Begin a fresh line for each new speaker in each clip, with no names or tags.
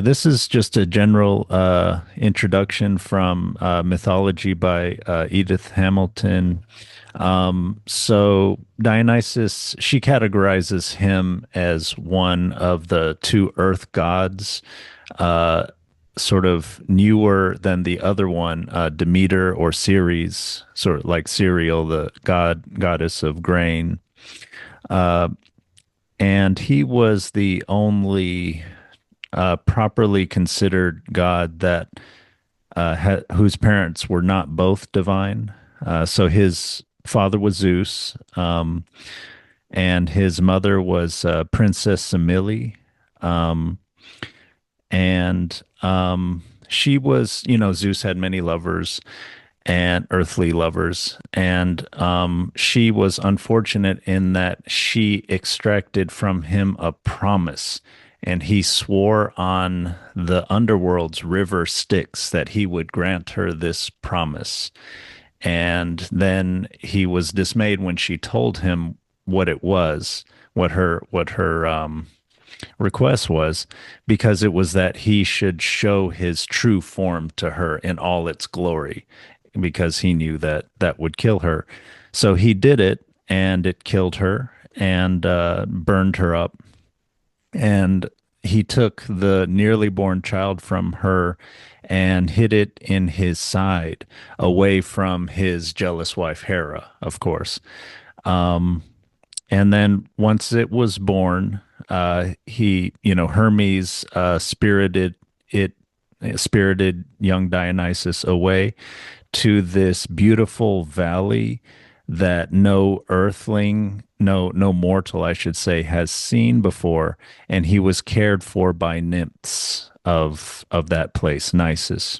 This is just a general introduction from Mythology by Edith Hamilton. So Dionysus, she categorizes him as one of the two earth gods, uh, sort of newer than the other one, Demeter or Ceres, sort of like cereal, the goddess of grain. Uh, and he was the only properly considered God that whose parents were not both divine. So his father was Zeus, and his mother was Princess Semele, um, and she was, Zeus had many lovers and earthly lovers, and she was unfortunate in that she extracted from him a promise. And he swore on the underworld's river Styx that he would grant her this promise. And then he was dismayed when she told him what it was, what her request was, because it was that he should show his true form to her in all its glory, because he knew that that would kill her. So he did it, and it killed her and burned her up. And he took the nearly born child from her and hid it in his side, away from his jealous wife Hera, of course. Um, and then once it was born, Hermes spirited young Dionysus away to this beautiful valley that no earthling, no mortal, I should say, has seen before, and he was cared for by nymphs of that place, Nisus.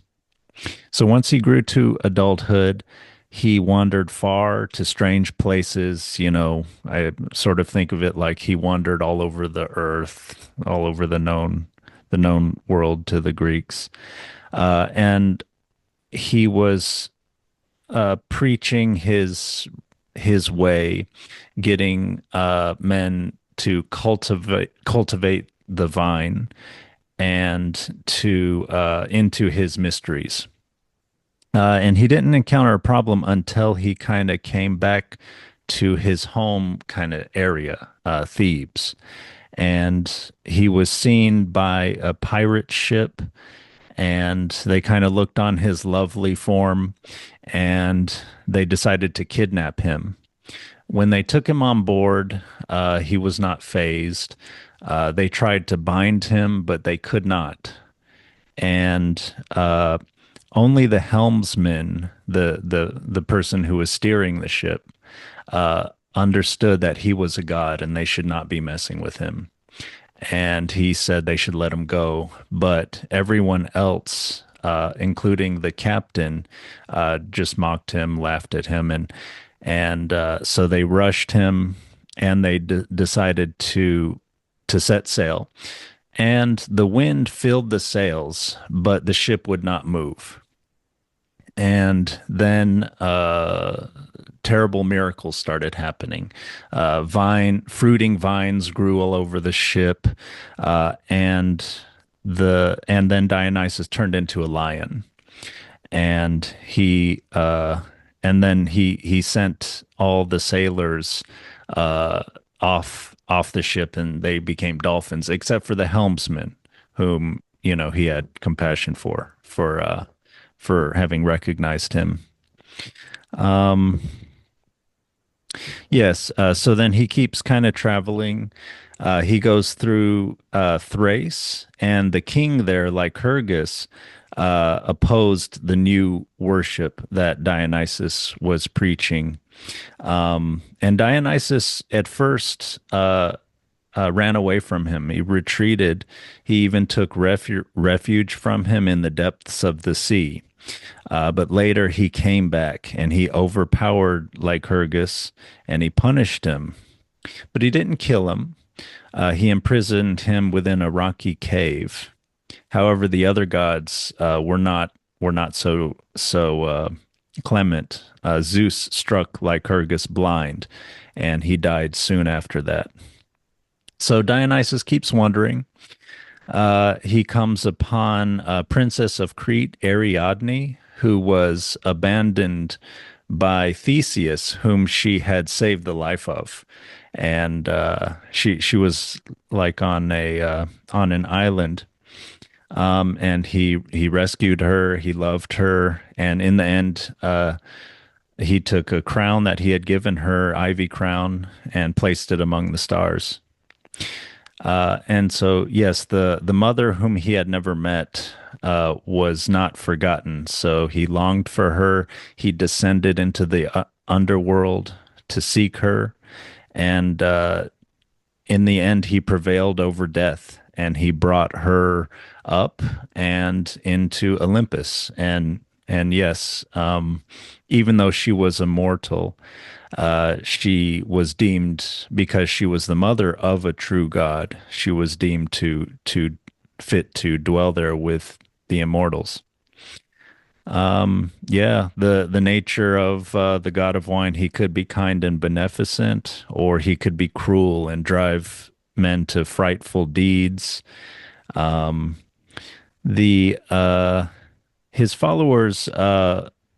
So once he grew to adulthood, he wandered far to strange places. I sort of think of it like he wandered all over the earth, all over the known world to the Greeks. And he was preaching his way, getting men to cultivate the vine and to into his mysteries. And he didn't encounter a problem until he kind of came back to his home kind of area, Thebes. And he was seen by a pirate ship, and they kind of looked on his lovely form, and they decided to kidnap him. When they took him on board, he was not phased. They tried to bind him, but they could not. And only the helmsman, the person who was steering the ship, understood that he was a god and they should not be messing with him. And he said they should let him go. But everyone else, including the captain, just mocked him, laughed at him, and so they rushed him, and they decided to set sail. And the wind filled the sails, but the ship would not move. And then terrible miracles started happening. Fruiting vines grew all over the ship, and then Dionysus turned into a lion, and he sent all the sailors uh, off the ship, and they became dolphins, except for the helmsman, whom he had compassion for having recognized him. Um, yes, so then he keeps kind of traveling. He goes through Thrace, and the king there, Lycurgus, opposed the new worship that Dionysus was preaching. And Dionysus at first ran away from him. He retreated. He even took refuge from him in the depths of the sea. But later he came back, and he overpowered Lycurgus, and he punished him. But he didn't kill him. He imprisoned him within a rocky cave. However, the other gods were not so clement. Zeus struck Lycurgus blind, and he died soon after that. So Dionysus keeps wandering. He comes upon a princess of Crete, Ariadne, who was abandoned by Theseus, whom she had saved the life of, and she was like on an island, and he rescued her. He loved her, and in the end, he took a crown that he had given her, ivy crown, and placed it among the stars. And so, yes, the mother whom he had never met was not forgotten. So he longed for her. He descended into the underworld to seek her, and in the end, he prevailed over death, and he brought her up and into Olympus. And yes, even though she was immortal, she was deemed, because she was the mother of a true god, she was deemed to fit to dwell there with the immortals. Yeah, the nature of the god of wine, he could be kind and beneficent, or he could be cruel and drive men to frightful deeds. Um, the His followers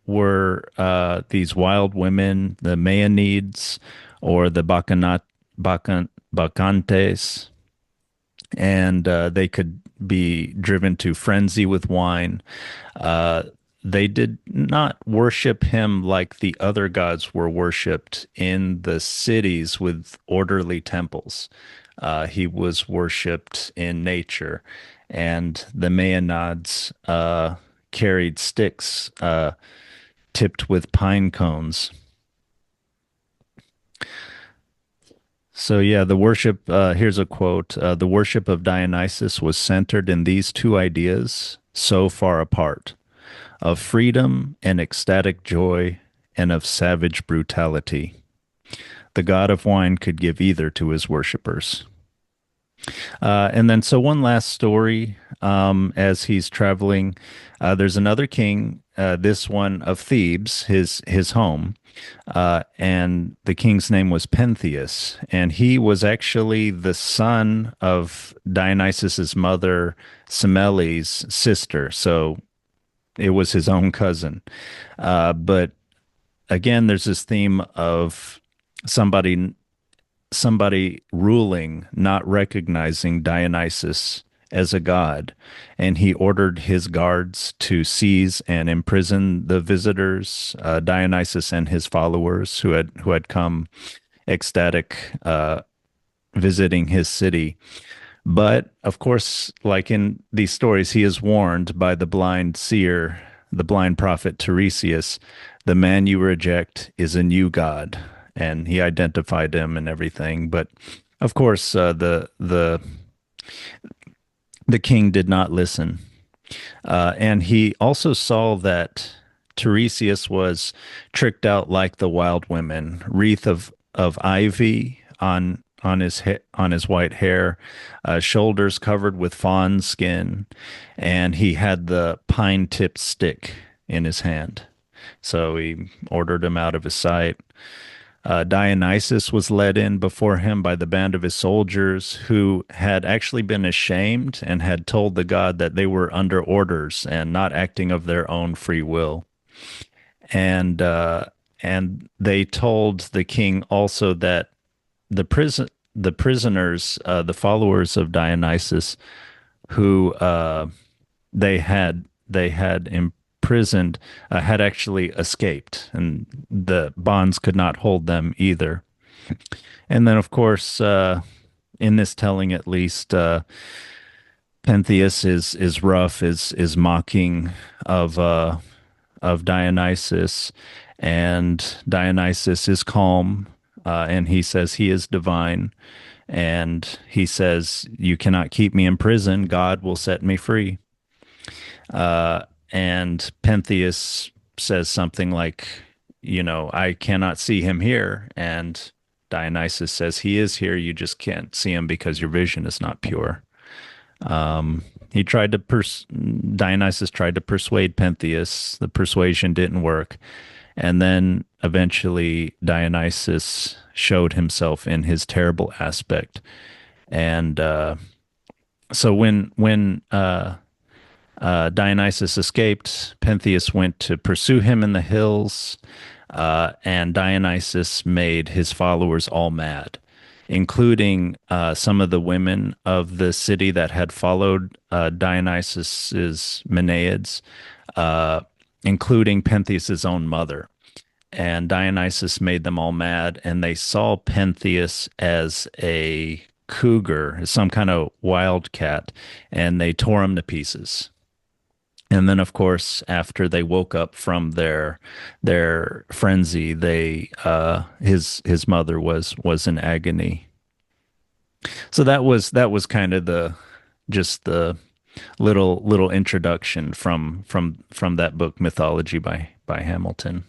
were these wild women, the Maeonids or the Bacchantes, and they could be driven to frenzy with wine. Uh, they did not worship him like the other gods were worshipped in the cities with orderly temples. He was worshipped in nature, and the Maeonids carried sticks tipped with pine cones. So, yeah, the worship, here's a quote: the worship of Dionysus was centered in these two ideas, so far apart, of freedom and ecstatic joy, and of savage brutality. The god of wine could give either to his worshippers. And then, so one last story, as he's traveling, there's another king, this one of Thebes, his home, and the king's name was Pentheus, and he was actually the son of Dionysus's mother, Semele's sister. So it was his own cousin. But again, there's this theme of somebody ruling, not recognizing Dionysus as a god, and he ordered his guards to seize and imprison the visitors, Dionysus and his followers who had come ecstatic, visiting his city. But of course, like in these stories, he is warned by the blind seer, the blind prophet Tiresias, the man you reject is a new god, and he identified him and everything. But of course, the king did not listen, and he also saw that Tiresias was tricked out like the wild women, wreath of ivy on his white hair, shoulders covered with fawn skin, and he had the pine tipped stick in his hand. So he ordered him out of his sight. Dionysus was led in before him by the band of his soldiers, who had actually been ashamed and had told the god that they were under orders and not acting of their own free will. And and they told the king also that the prisoners, the followers of Dionysus, who they had imprisoned, had actually escaped, and the bonds could not hold them either. And then, of course, in this telling, at least, Pentheus is rough, is mocking of uh, of Dionysus, and Dionysus is calm, and he says he is divine, and he says, "You cannot keep me in prison. God will set me free." And Pentheus says something like, "I cannot see him here," and Dionysus says, "He is here. You just can't see him because your vision is not pure." He tried to Dionysus tried to persuade Pentheus. The persuasion didn't work. And then eventually Dionysus showed himself in his terrible aspect. And So when Dionysus escaped, Pentheus went to pursue him in the hills, and Dionysus made his followers all mad, including some of the women of the city that had followed Dionysus's Menaids, uh, including Pentheus's own mother. And Dionysus made them all mad, and they saw Pentheus as a cougar, some kind of wildcat, and they tore him to pieces. And then, of course, after they woke up from their frenzy, they his mother was in agony. So that was kind of the just the little introduction from that book Mythology by Hamilton.